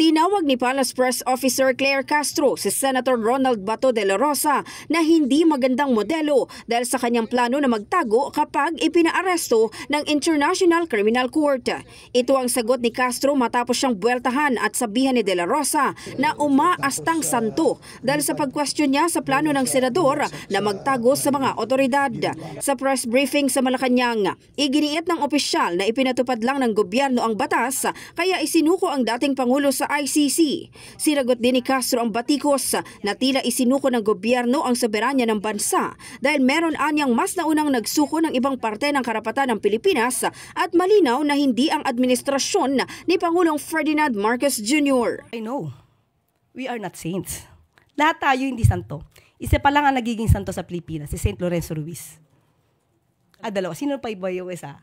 Tinawag ni Palace Press Officer Claire Castro si Senator Ronald Bato de la Rosa na hindi magandang modelo dahil sa kanyang plano na magtago kapag ipinaaresto ng International Criminal Court. Ito ang sagot ni Castro matapos siyang buweltahan at sabihan ni de la Rosa na umaastang santo dahil sa pag-question niya sa plano ng senador na magtago sa mga otoridad. Sa press briefing sa Malacanang, iginiit ng opisyal na ipinatupad lang ng gobyerno ang batas kaya isinuko ang dating Pangulo sa ICC. Sinagot din ni Castro ang batikos na tila isinuko ng gobyerno ang soberanya ng bansa dahil meron anyang mas naunang nagsuko ng ibang parte ng karapatan ng Pilipinas at malinaw na hindi ang administrasyon ni Pangulong Ferdinand Marcos Jr. I know, we are not saints. Lahat tayo hindi santo. Isa pa lang ang nagiging santo sa Pilipinas, si St. Lorenzo Ruiz. Dalawa. Sino pa iba yung isa?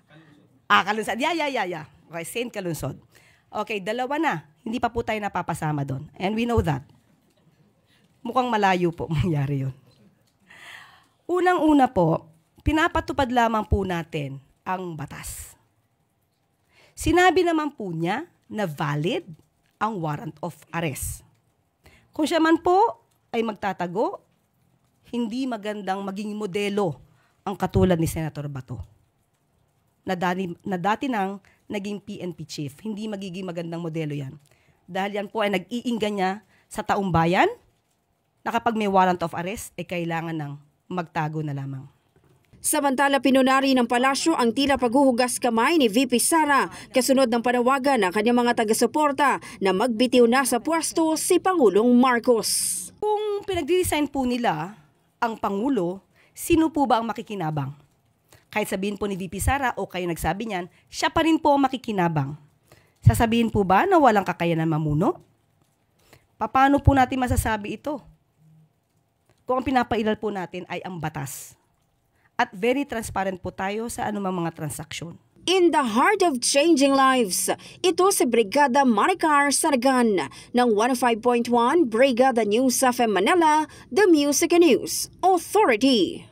Kalunsod. Yeah. Okay, St. Kalunsod. Okay, dalawa na. Hindi pa po tayo napapasama doon. And we know that. Mukhang malayo po mangyari yun. Unang-una po, pinapatupad lamang po natin ang batas. Sinabi naman po niya na valid ang warrant of arrest. Kung siya man po ay magtatago, hindi magandang maging modelo ang katulad ni Senator Bato na dati nang naging PNP chief. Hindi magiging magandang modelo yan. Dahil yan po ay nag-iinggan niya sa taong bayan na kapag may warrant of arrest, ay kailangan ng magtago na lamang. Samantala, pinunari ng palasyo ang tila paghuhugas kamay ni VP Sara kasunod ng panawagan ng kanyang mga taga-suporta na magbitiw na sa pwesto si Pangulong Marcos. Kung pinag-design po nila ang Pangulo, sino po ba ang makikinabang? Kahit sabihin po ni VP Sara o kayo nagsabi niyan, siya pa rin po ang makikinabang. Sasabihin po ba na walang kakayanan mamuno? Paano po natin masasabi ito? Kung ang pinapailal po natin ay ang batas. At very transparent po tayo sa anumang mga transaksyon. In the heart of changing lives, ito si Brigada Maricar Saragan ng 105.1 Brigada News FM Manila, The Music and News Authority.